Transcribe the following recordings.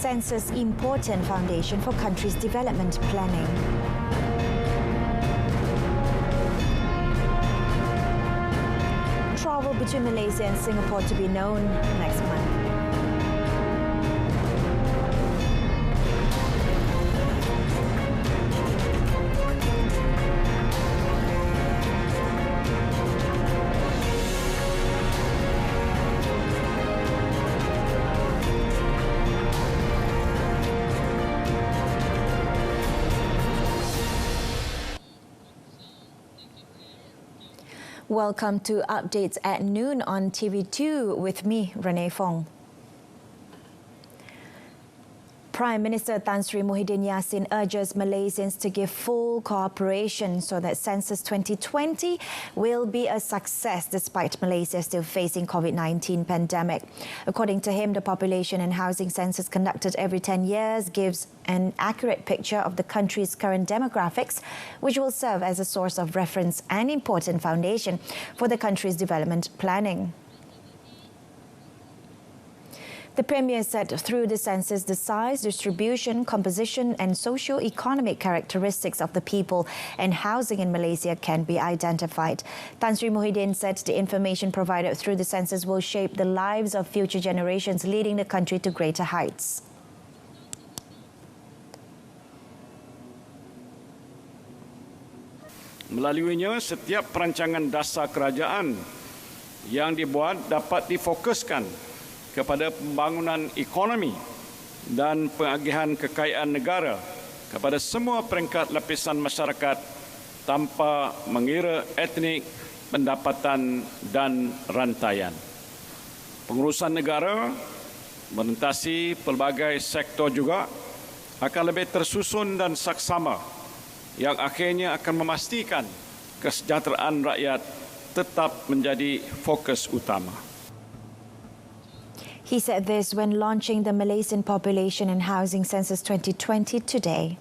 census important foundation for country's development planning. Travel between Malaysia and Singapore to be known next month. Welcome to Updates at Noon on TV2 with me, Renee Fong. Prime Minister Tan Sri Muhyiddin Yassin urges Malaysians to give full cooperation so that Census 2020 will be a success despite Malaysia still facing COVID-19 pandemic. According to him, the population and housing census conducted every 10 years gives an accurate picture of the country's current demographics, which will serve as a source of reference and important foundation for the country's development planning. The Premier said through the census, the size, distribution, composition and socio-economic characteristics of the people and housing in Malaysia can be identified. Tan Sri Muhyiddin said the information provided through the census will shape the lives of future generations, leading the country to greater heights. Melaluinya, setiap perancangan dasar kerajaan yang dibuat dapat difokuskan kepada pembangunan ekonomi dan pengagihan kekayaan negara kepada semua peringkat lapisan masyarakat tanpa mengira etnik, pendapatan dan rantaian. Pengurusan negara merentasi pelbagai sektor juga akan lebih tersusun dan saksama yang akhirnya akan memastikan kesejahteraan rakyat tetap menjadi fokus utama. He said this when launching the Malaysian Population and Housing Census 2020 today.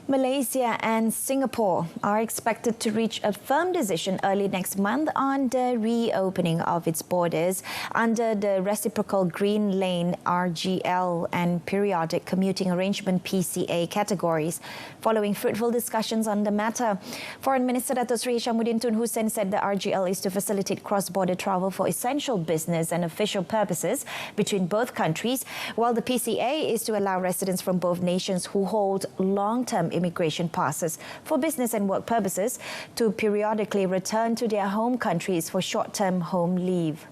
Malaysia and Singapore are expected to reach a firm decision early next month on the reopening of its borders under the Reciprocal Green Lane RGL and Periodic Commuting Arrangement PCA categories. Following fruitful discussions on the matter, Foreign Minister Datuk Seri Hishamuddin Tun Hussein said the RGL is to facilitate cross-border travel for essential business and official purposes between both countries, while the PCA is to allow residents from both nations who hold long-term immigration passes for business and work purposes to periodically return to their home countries for short-term home leave.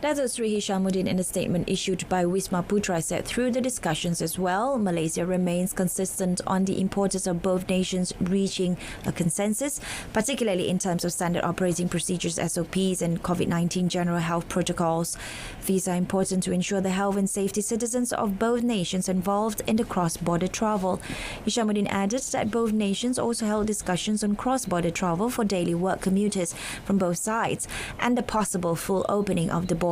Datuk Seri Hishamuddin, in a statement issued by Wisma Putra, said through the discussions as well, Malaysia remains consistent on the importance of both nations reaching a consensus, particularly in terms of standard operating procedures, SOPs and COVID-19 general health protocols. These are important to ensure the health and safety citizens of both nations involved in the cross-border travel. Hishamuddin added that both nations also held discussions on cross-border travel for daily work commuters from both sides and the possible full opening of the borders.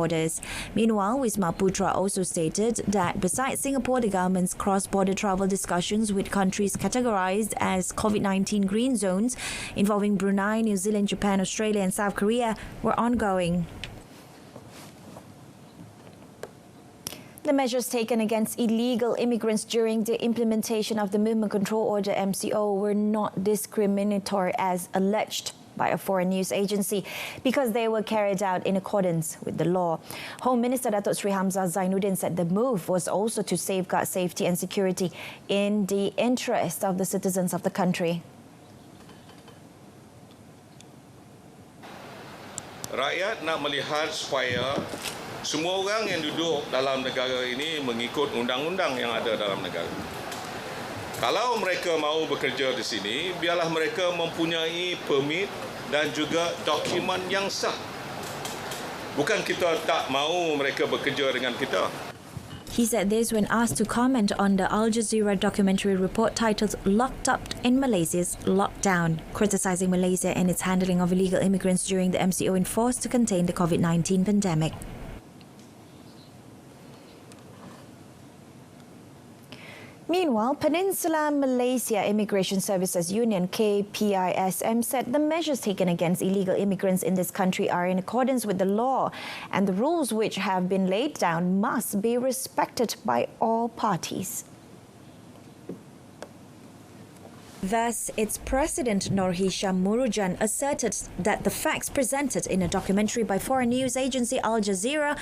Meanwhile, Wisma Putra also stated that besides Singapore, the government's cross-border travel discussions with countries categorized as COVID-19 green zones involving Brunei, New Zealand, Japan, Australia and South Korea were ongoing. The measures taken against illegal immigrants during the implementation of the Movement Control Order MCO were not discriminatory as alleged by a foreign news agency because they were carried out in accordance with the law. Home Minister Datuk Seri Hamzah Zainuddin said the move was also to safeguard safety and security in the interest of the citizens of the country. Rakyat nak melihat supaya semua orang yang duduk dalam negara ini mengikut undang-undang yang ada dalam negara. Kalau mereka mahu bekerja di sini, biarlah mereka mempunyai permit dan juga dokumen yang sah. Bukan kita tak mahu mereka bekerja dengan kita. He said this when asked to comment on the Al Jazeera documentary report titled Locked Up in Malaysia's Lockdown, criticizing Malaysia and its handling of illegal immigrants during the MCO enforced to contain the COVID-19 pandemic. Meanwhile, Meanwhile, Peninsular Malaysia Immigration Services Union KPISM said the measures taken against illegal immigrants in this country are in accordance with the law, and the rules which have been laid down must be respected by all parties. Thus, its president Nur Hisham Murujan asserted that the facts presented in a documentary by foreign news agency Al Jazeera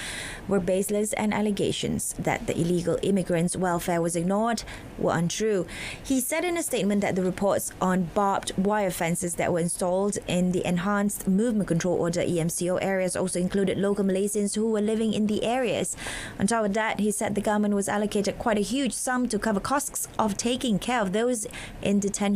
were baseless, and allegations that the illegal immigrants' welfare was ignored were untrue. He said in a statement that the reports on barbed wire fences that were installed in the Enhanced Movement Control Order EMCO areas also included local Malaysians who were living in the areas. On top of that, he said the government was allocated quite a huge sum to cover costs of taking care of those in detention,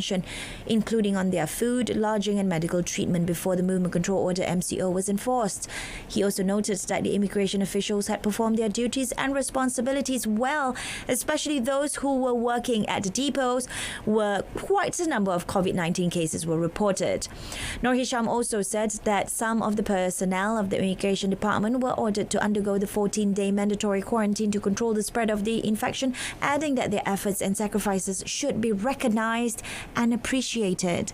including on their food, lodging and medical treatment before the Movement Control Order MCO was enforced. He also noted that the immigration officials had performed their duties and responsibilities well, especially those who were working at the depots, where quite a number of COVID-19 cases were reported. Nur Hisham also said that some of the personnel of the Immigration Department were ordered to undergo the 14-day mandatory quarantine to control the spread of the infection, adding that their efforts and sacrifices should be recognised and appreciated.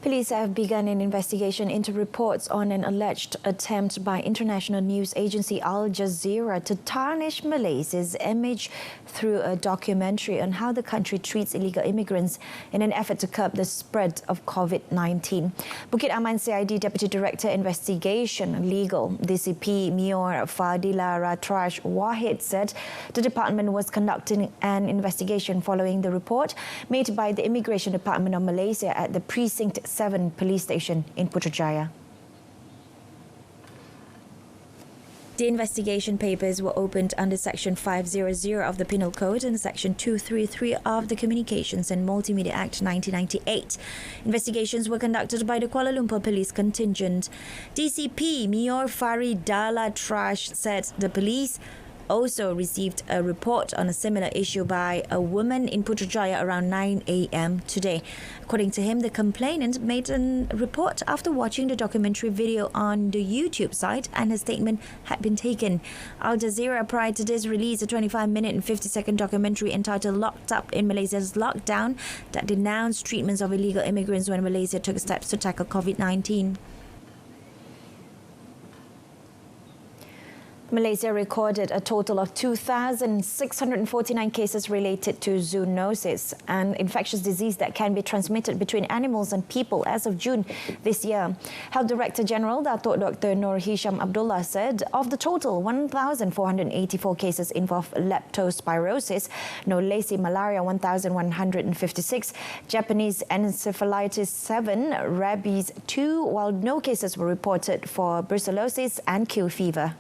Police have begun an investigation into reports on an alleged attempt by international news agency Al Jazeera to tarnish Malaysia's image through a documentary on how the country treats illegal immigrants in an effort to curb the spread of COVID-19. Bukit Aman CID Deputy Director Investigation Legal DCP Mior Fadila Ratrash Wahid said the department was conducting an investigation following the report made by the Immigration Department of Malaysia at the Precinct 7 police station in Putrajaya. The investigation papers were opened under Section 500 of the Penal Code and Section 233 of the Communications and Multimedia Act 1998. Investigations were conducted by the Kuala Lumpur Police Contingent. DCP Mior Faridala Trash said the police also received a report on a similar issue by a woman in Putrajaya around 9 a.m. today. According to him, the complainant made a report after watching the documentary video on the YouTube site, and a statement had been taken. Al Jazeera prior to this released a 25-minute and 50-second documentary entitled Locked Up in Malaysia's Lockdown that denounced treatments of illegal immigrants when Malaysia took steps to tackle COVID-19. Malaysia recorded a total of 2,649 cases related to zoonosis, an infectious disease that can be transmitted between animals and people as of June this year. Health Director General Datuk Dr. Nur Hisham Abdullah said of the total 1,484 cases involve leptospirosis, no-lacy malaria 1,156, Japanese encephalitis 7, rabies 2, while no cases were reported for brucellosis and Q fever.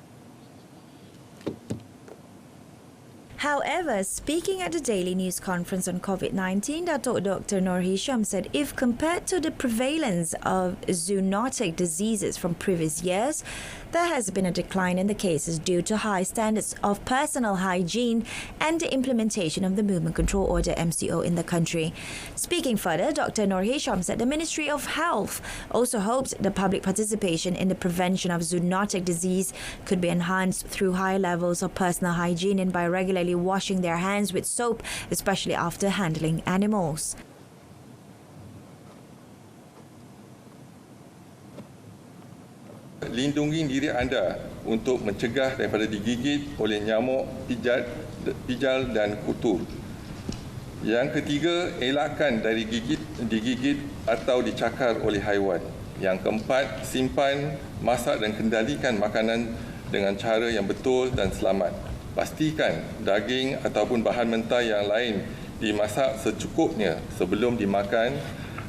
However, speaking at the daily news conference on COVID-19, Datuk Dr. Nur Hisham said if compared to the prevalence of zoonotic diseases from previous years, there has been a decline in the cases due to high standards of personal hygiene and the implementation of the Movement Control Order MCO in the country. Speaking further, Dr. Nur Hisham said the Ministry of Health also hoped the public participation in the prevention of zoonotic disease could be enhanced through high levels of personal hygiene and by regularly washing their hands with soap, especially after handling animals. Lindungi diri anda untuk mencegah daripada digigit oleh nyamuk, pijal dan kutu. Yang ketiga, elakkan dari digigit atau dicakar oleh haiwan. Yang keempat, simpan, masak dan kendalikan makanan dengan cara yang betul dan selamat. Pastikan daging ataupun bahan mentah yang lain dimasak secukupnya sebelum dimakan.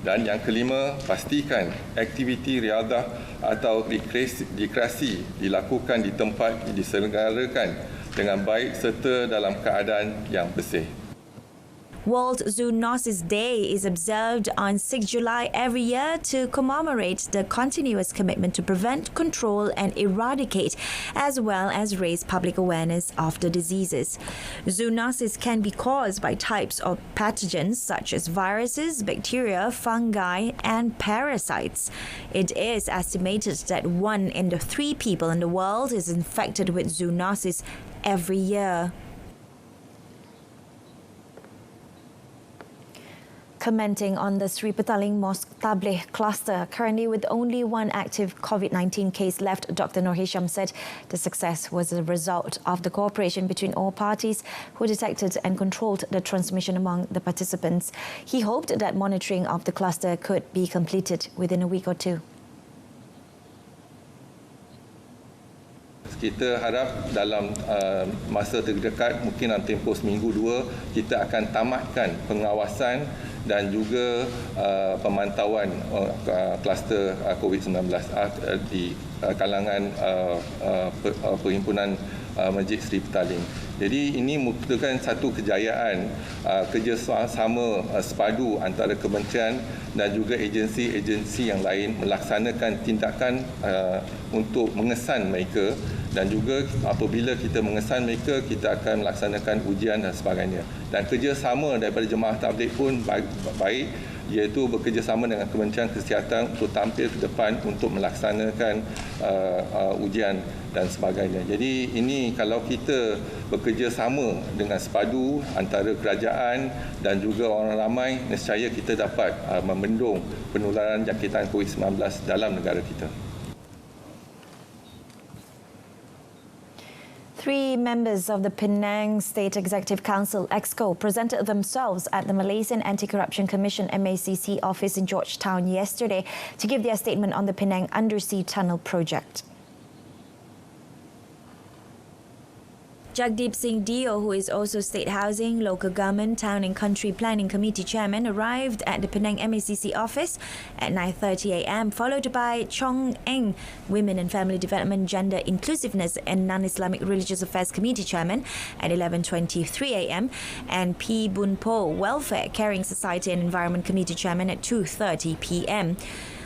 Dan yang kelima, pastikan aktiviti riadah atau rekreasi dilakukan di tempat yang diselenggarakan dengan baik serta dalam keadaan yang bersih. World Zoonosis Day is observed on 6 July every year to commemorate the continuous commitment to prevent, control and eradicate, as well as raise public awareness of the diseases. Zoonosis can be caused by types of pathogens such as viruses, bacteria, fungi and parasites. It is estimated that 1 in 3 people in the world is infected with zoonosis every year. Commenting on the Sri Petaling Mosque Tabligh cluster, currently with only one active COVID-19 case left, Dr. Nur Hisham said the success was a result of the cooperation between all parties who detected and controlled the transmission among the participants. He hoped that monitoring of the cluster could be completed within a week or two. Kita harap dalam masa terdekat, mungkin dalam tempoh seminggu dua, kita akan tamatkan pengawasan dan juga pemantauan kluster COVID-19 di kalangan Perhimpunan Masjid Sri Petaling. Jadi ini merupakan satu kejayaan kerjasama sepadu antara kementerian dan juga agensi-agensi yang lain melaksanakan tindakan untuk mengesan mereka, dan juga apabila kita mengesan mereka, kita akan melaksanakan ujian dan sebagainya. Dan kerjasama daripada jemaah tabligh pun baik, iaitu bekerjasama dengan Kementerian Kesihatan untuk tampil ke depan untuk melaksanakan ujian dan sebagainya. Jadi ini kalau kita bekerjasama dengan sepadu antara kerajaan dan juga orang ramai, nescaya kita dapat membendung penularan jangkitan COVID-19 dalam negara kita. 3 members of the Penang State Executive Council (EXCO) presented themselves at the Malaysian Anti-Corruption Commission (MACC) office in Georgetown yesterday to give their statement on the Penang Undersea Tunnel project. Jagdeep Singh Dio, who is also State Housing, Local Government, Town and Country Planning Committee Chairman, arrived at the Penang MACC office at 9:30 a.m, followed by Chong Eng, Women and Family Development, Gender Inclusiveness and Non-Islamic Religious Affairs Committee Chairman at 11:23 a.m, and P. Boon Po, Welfare, Caring Society and Environment Committee Chairman at 2:30 p.m.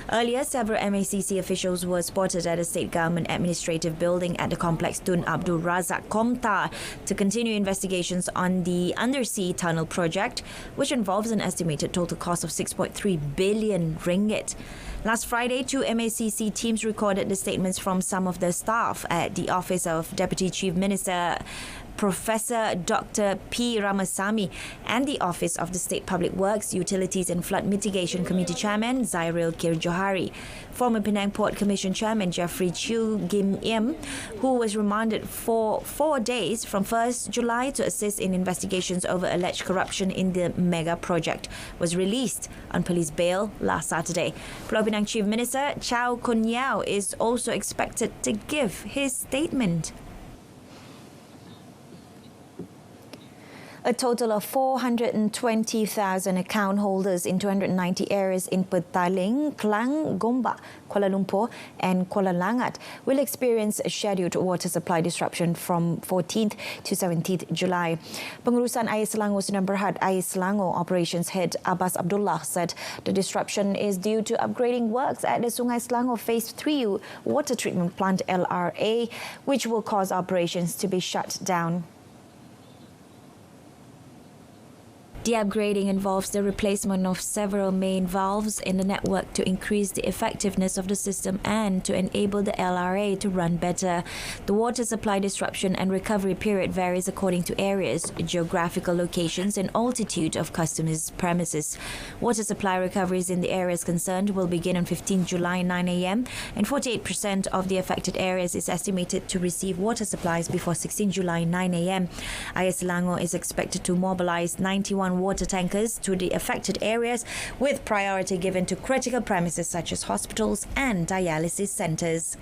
Earlier, several MACC officials were spotted at the State Government Administrative Building at the complex Tun Abdul Razak Komtar to continue investigations on the Undersea Tunnel project, which involves an estimated total cost of 6.3 billion ringgit. Last Friday, 2 MACC teams recorded the statements from some of the staff at the Office of Deputy Chief Minister Professor Dr. P. Ramasamy and the Office of the State Public Works, Utilities and Flood Mitigation Committee Chairman Zairil Kir Johari. Former Penang Port Commission Chairman Jeffrey Chew Gim Im, who was remanded for 4 days from 1st July to assist in investigations over alleged corruption in the mega project, was released on police bail last Saturday. Pulau Pinang Chief Minister Chow Kun Yeow is also expected to give his statement. A total of 420,000 account holders in 290 areas in Petaling, Klang, Gombak, Kuala Lumpur and Kuala Langat will experience a scheduled water supply disruption from 14th to 17th July. Pengurusan Air Selangor Sundan Berhad Air Selangor Operations Head Abbas Abdullah said the disruption is due to upgrading works at the Sungai Selangor Phase 3 Water Treatment Plant LRA, which will cause operations to be shut down. The upgrading involves the replacement of several main valves in the network to increase the effectiveness of the system and to enable the LRA to run better. The water supply disruption and recovery period varies according to areas, geographical locations and altitude of customers' premises. Water supply recoveries in the areas concerned will begin on 15 July 9 a.m. and 48% of the affected areas is estimated to receive water supplies before 16 July 9 a.m. Air Selangor is expected to mobilize 91 water tankers to the affected areas, with priority given to critical premises such as hospitals and dialysis centres.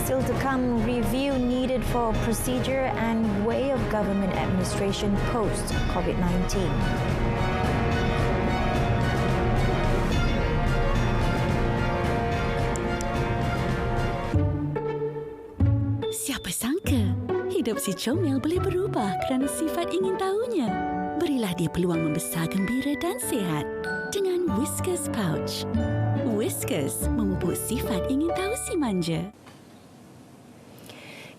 Still to come, review needed for procedure and way of government administration post-COVID-19. Siapa sangka hidup si comel boleh berubah kerana sifat ingin tahunya. Berilah dia peluang membesar gembira dan sihat dengan Whiskas Pouch. Whiskas memupuk sifat ingin tahu si manja.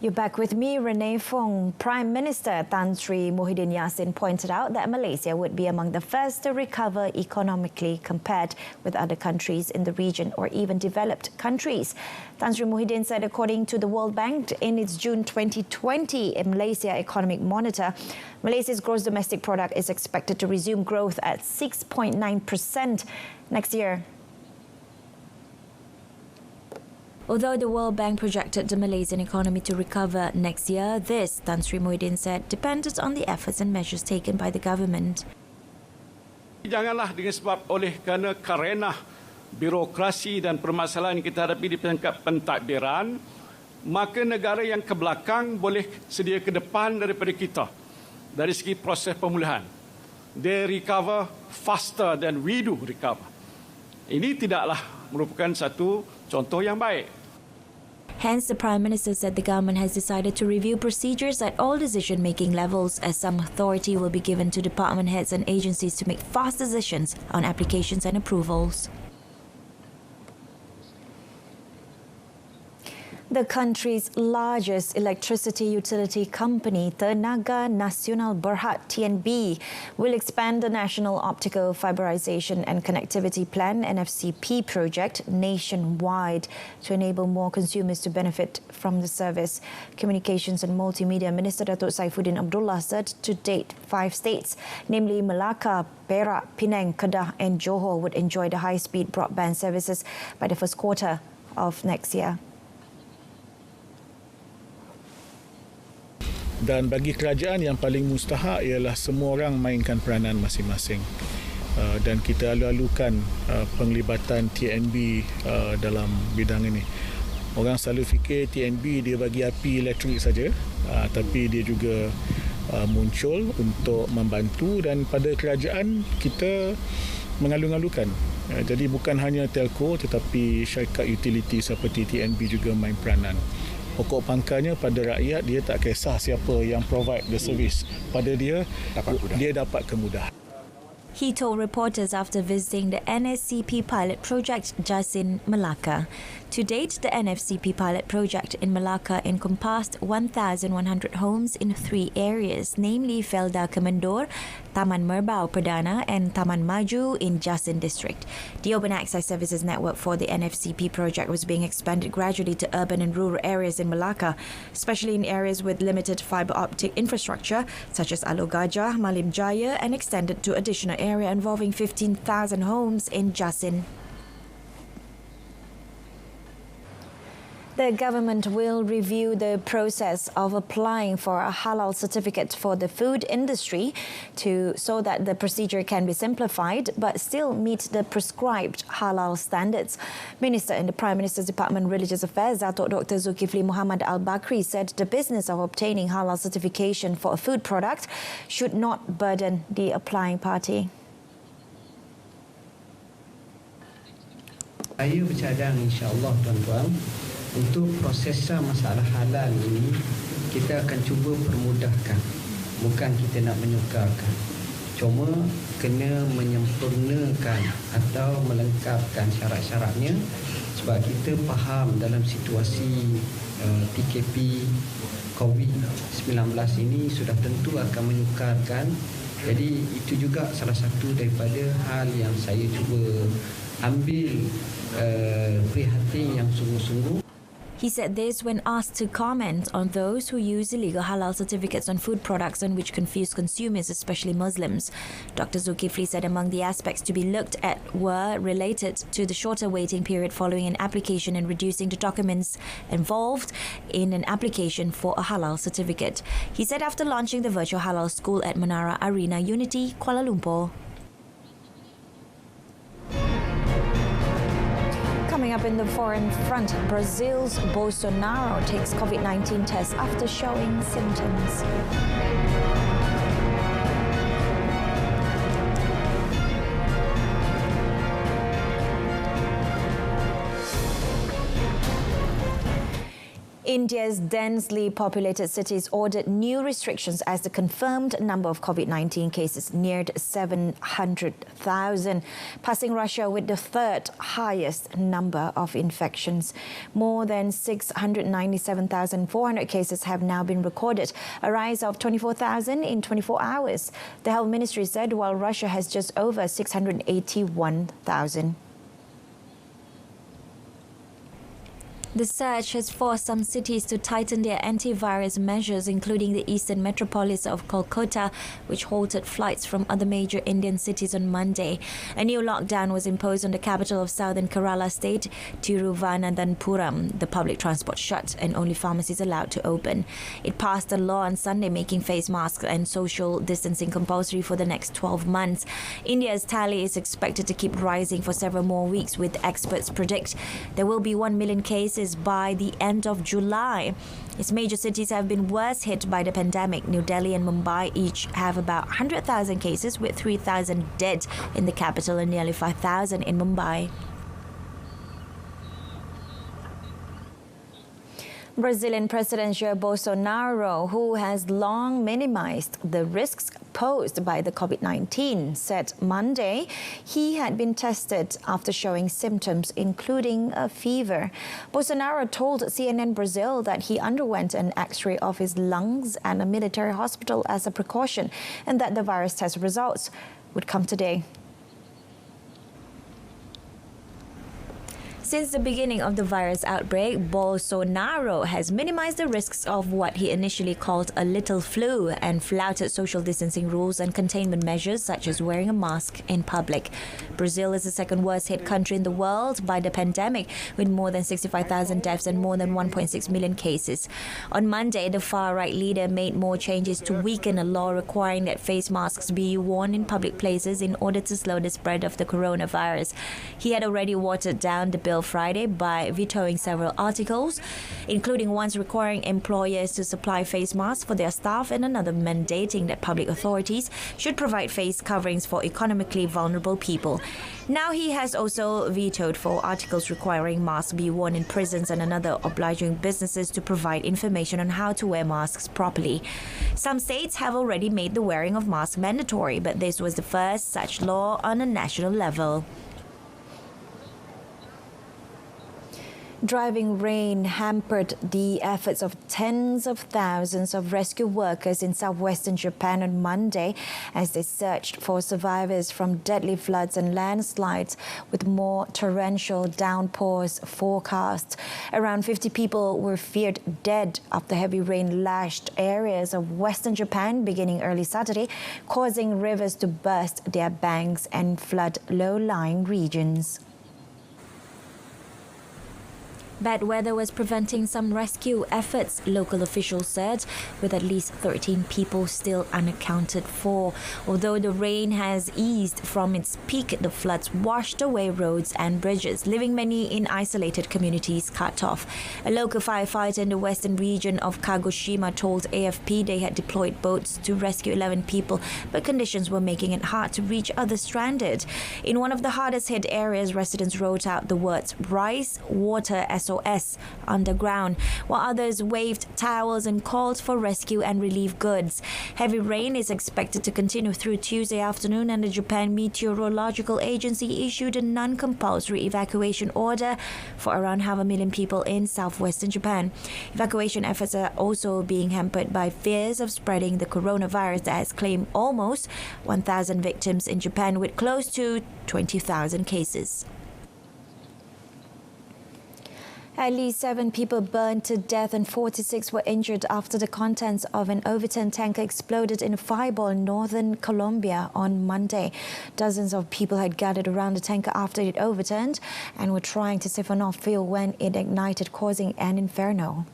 You're back with me, Renee Fong. Prime Minister Tan Sri Muhyiddin Yassin pointed out that Malaysia would be among the first to recover economically compared with other countries in the region or even developed countries. Tan Sri Muhyiddin said, according to the World Bank, in its June 2020 Malaysia Economic Monitor, Malaysia's gross domestic product is expected to resume growth at 6.9% next year. Although the World Bank projected the Malaysian economy to recover next year, this, Tan Sri Muhyiddin said, depended on the efforts and measures taken by the government. Janganlah dengan sebab kerana birokrasi dan permasalahan yang kita hadapi di tingkat pentadbiran, maka negara yang ke belakang boleh sedia ke depan daripada kita dari segi proses pemulihan. They recover faster than we do recover. Ini tidaklah merupakan satu contoh yang baik. Hence, the Prime Minister said the government has decided to review procedures at all decision-making levels, as some authority will be given to department heads and agencies to make fast decisions on applications and approvals. The country's largest electricity utility company, Tenaga Nasional Berhad (TNB), will expand the National Optical Fiberization and Connectivity Plan (NFCP) project nationwide to enable more consumers to benefit from the service. Communications and Multimedia Minister Datuk Saifuddin Abdullah said to date 5 states, namely Melaka, Perak, Penang, Kedah and Johor, would enjoy the high-speed broadband services by the first quarter of next year. Dan bagi kerajaan yang paling mustahak ialah semua orang mainkan peranan masing-masing. Dan kita lalukan penglibatan TNB dalam bidang ini. Orang selalu fikir TNB dia bagi api elektrik saja, tapi dia juga muncul untuk membantu, dan pada kerajaan kita mengalu-alukan. Jadi bukan hanya telco tetapi syarikat utility seperti TNB juga main peranan. Pokok pangkalnya pada rakyat, dia tak kisah siapa yang provide the service. Pada dia dapat kemudahan. He told reporters after visiting the NSCP pilot project Jasin, Melaka. To date, the NFCP pilot project in Melaka encompassed 1,100 homes in 3 areas, namely Felda Kemendor, Taman Merbau Perdana and Taman Maju in Jasin district. The open access services network for the NFCP project was being expanded gradually to urban and rural areas in Melaka, especially in areas with limited fibre optic infrastructure such as Alor Gajah, Malim Jaya, and extended to additional area involving 15,000 homes in Jasin. The government will review the process of applying for a halal certificate for the food industry so that the procedure can be simplified but still meet the prescribed halal standards. Minister in the Prime Minister's Department Religious Affairs, Datuk Dr. Zulkifli Muhammad Al-Bakri, said the business of obtaining halal certification for a food product should not burden the applying party. Saya bercadang insya-Allah tuan-tuan, untuk prosesa masalah halal ini kita akan cuba permudahkan, bukan kita nak menyukarkan. Cuma kena menyempurnakan atau melengkapkan syarat-syaratnya, sebab kita faham dalam situasi PKP COVID-19 ini sudah tentu akan menyukarkan. Jadi itu juga salah satu daripada hal yang saya cuba ambil prihatin yang sungguh-sungguh. He said this when asked to comment on those who use illegal halal certificates on food products and which confuse consumers, especially Muslims. Dr. Zulkifli said among the aspects to be looked at were related to the shorter waiting period following an application and reducing the documents involved in an application for a halal certificate. He said after launching the virtual halal school at Menara Arena Unity, Kuala Lumpur. Coming up in the foreign front, Brazil's Bolsonaro takes COVID-19 test after showing symptoms. India's densely populated cities ordered new restrictions as the confirmed number of COVID-19 cases neared 700,000, passing Russia with the third highest number of infections. More than 697,400 cases have now been recorded, a rise of 24,000 in 24 hours. The Health Ministry said, while Russia has just over 681,000. The surge has forced some cities to tighten their antivirus measures, including the eastern metropolis of Kolkata, which halted flights from other major Indian cities on Monday. A new lockdown was imposed on the capital of southern Kerala state, Tiruvananthapuram. The public transport shut and only pharmacies allowed to open. It passed a law on Sunday making face masks and social distancing compulsory for the next 12 months. India's tally is expected to keep rising for several more weeks, with experts predict there will be 1 million cases by the end of July. Its major cities have been worse hit by the pandemic. New Delhi and Mumbai each have about 100,000 cases, with 3,000 dead in the capital and nearly 5,000 in Mumbai. Brazilian President Jair Bolsonaro, who has long minimized the risks posed by the COVID-19, said Monday he had been tested after showing symptoms, including a fever. Bolsonaro told CNN Brazil that he underwent an X-ray of his lungs at a military hospital as a precaution, and that the virus test results would come today. Since the beginning of the virus outbreak, Bolsonaro has minimized the risks of what he initially called a little flu and flouted social distancing rules and containment measures such as wearing a mask in public. Brazil is the second worst hit country in the world by the pandemic, with more than 65,000 deaths and more than 1.6 million cases. On Monday, the far-right leader made more changes to weaken a law requiring that face masks be worn in public places in order to slow the spread of the coronavirus. He had already watered down the bill Friday by vetoing several articles, including ones requiring employers to supply face masks for their staff and another mandating that public authorities should provide face coverings for economically vulnerable people. Now he has also vetoed 4 articles requiring masks be worn in prisons and another obliging businesses to provide information on how to wear masks properly. Some states have already made the wearing of masks mandatory, but this was the first such law on a national level. Driving rain hampered the efforts of tens of thousands of rescue workers in southwestern Japan on Monday as they searched for survivors from deadly floods and landslides, with more torrential downpours forecast. Around 50 people were feared dead after heavy rain lashed areas of western Japan beginning early Saturday, causing rivers to burst their banks and flood low-lying regions. Bad weather was preventing some rescue efforts, local officials said, with at least 13 people still unaccounted for. Although the rain has eased from its peak, the floods washed away roads and bridges, leaving many in isolated communities cut off. A local firefighter in the western region of Kagoshima told AFP they had deployed boats to rescue 11 people, but conditions were making it hard to reach others stranded. In one of the hardest hit areas, residents wrote out the words "Rice, Water, SOS" underground, while others waved towels and called for rescue and relief goods. Heavy rain is expected to continue through Tuesday afternoon, and the Japan Meteorological Agency issued a non-compulsory evacuation order for around 500,000 people in southwestern Japan. Evacuation efforts are also being hampered by fears of spreading the coronavirus that has claimed almost 1,000 victims in Japan, with close to 20,000 cases. At least 7 people burned to death and 46 were injured after the contents of an overturned tanker exploded in a fireball in northern Colombia on Monday. Dozens of people had gathered around the tanker after it overturned and were trying to siphon off fuel when it ignited, causing an inferno.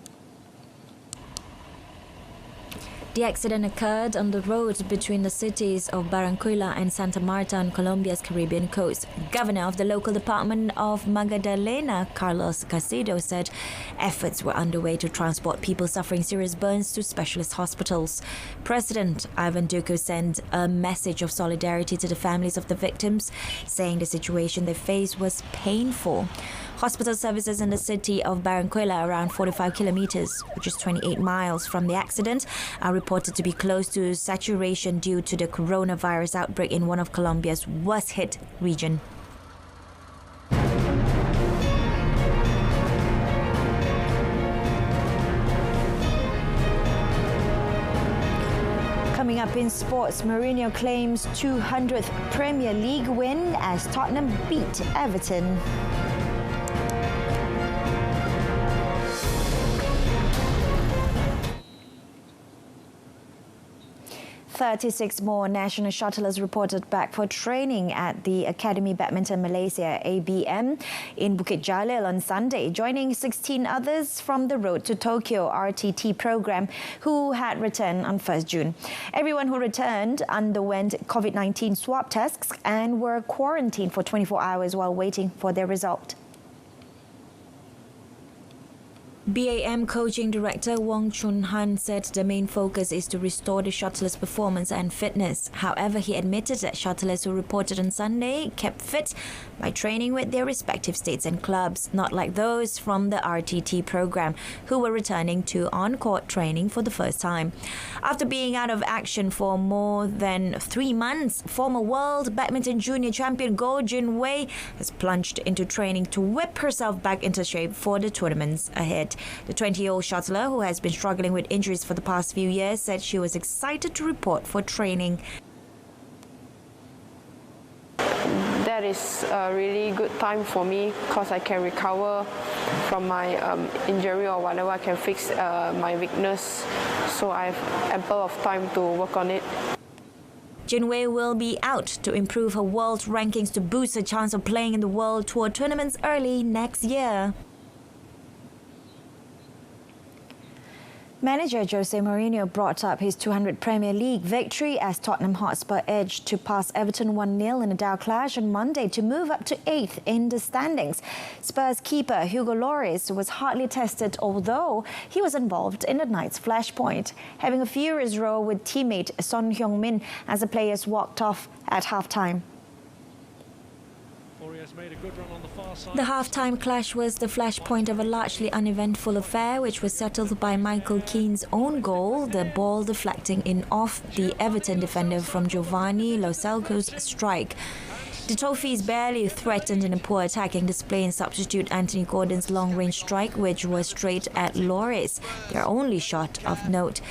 The accident occurred on the road between the cities of Barranquilla and Santa Marta on Colombia's Caribbean coast. Governor of the local department of Magdalena, Carlos Casido, said efforts were underway to transport people suffering serious burns to specialist hospitals. President Ivan Duque sent a message of solidarity to the families of the victims, saying the situation they faced was painful. Hospital services in the city of Barranquilla, around 45 kilometers, which is 28 miles from the accident, are reported to be close to saturation due to the coronavirus outbreak in one of Colombia's worst hit region. Coming up in sports, Mourinho claims 200th Premier League win as Tottenham beat Everton. 36 more national shuttlers reported back for training at the Academy Badminton Malaysia ABM in Bukit Jalil on Sunday, joining 16 others from the Road to Tokyo RTT program who had returned on 1st June. Everyone who returned underwent COVID-19 swab tests and were quarantined for 24 hours while waiting for their result. BAM Coaching Director Wong Chun Han said the main focus is to restore the shuttlers' performance and fitness. However, he admitted that shuttlers who reported on Sunday kept fit by training with their respective states and clubs, not like those from the RTT program who were returning to on-court training for the first time. After being out of action for more than 3 months, former World Badminton Junior Champion Goh Jin Wei has plunged into training to whip herself back into shape for the tournaments ahead. The 20-year-old shuttler, who has been struggling with injuries for the past few years, said she was excited to report for training. That is a really good time for me because I can recover from my injury or whatever. I can fix my weakness, so I have ample of time to work on it. Jinwei will be out to improve her world rankings to boost her chance of playing in the World Tour tournaments early next year. Manager Jose Mourinho brought up his 200th Premier League victory as Tottenham Hotspur edged to pass Everton 1-0 in a Dow clash on Monday to move up to 8th in the standings. Spurs keeper Hugo Lloris was hardly tested, although he was involved in the night's flashpoint, having a furious row with teammate Son Heung-min as the players walked off at half-time. The half-time clash was the flashpoint of a largely uneventful affair, which was settled by Michael Keane's own goal, the ball deflecting in off the Everton defender from Giovanni Lo Celso's strike. The Toffees barely threatened in a poor attacking display in substitute Anthony Gordon's long-range strike, which was straight at Lloris, their only shot of note.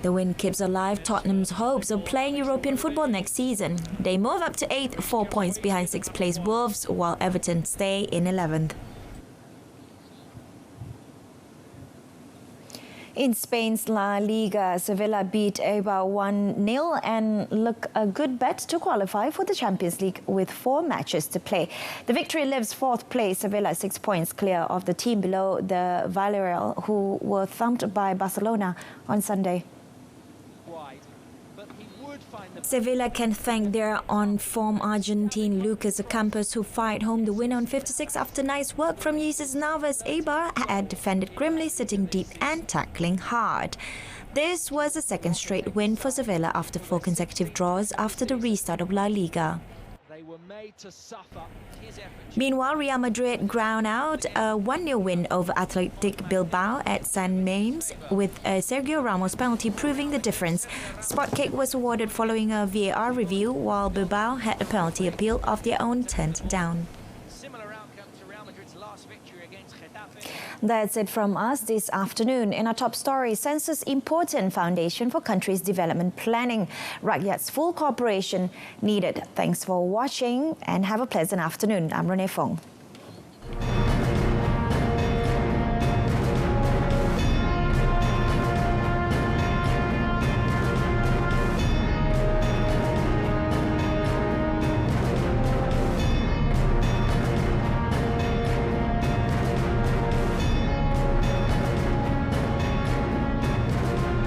The win keeps alive Tottenham's hopes of playing European football next season. They move up to 8th, 4 points behind 6th place Wolves, while Everton stay in 11th. In Spain's La Liga, Sevilla beat Eibar 1-0 and look a good bet to qualify for the Champions League with 4 matches to play. The victory lifts 4th place Sevilla 6 points clear of the team below the Villarreal, who were thumped by Barcelona on Sunday. Sevilla can thank their on-form Argentine Lucas Ocampos, who fired home the win on 56 after nice work from Jesus Navas. Eibar had defended grimly, sitting deep and tackling hard. This was a second straight win for Sevilla after 4 consecutive draws after the restart of La Liga. Meanwhile, Real Madrid ground out a 1-0 win over Athletic Bilbao at San Mamés, with a Sergio Ramos penalty proving the difference. Spot kick was awarded following a VAR review, while Bilbao had a penalty appeal of their own turned down. That's it from us this afternoon. In our top story, census important foundation for country's development planning. Rakyat's full cooperation needed. Thanks for watching and have a pleasant afternoon. I'm Renee Fong.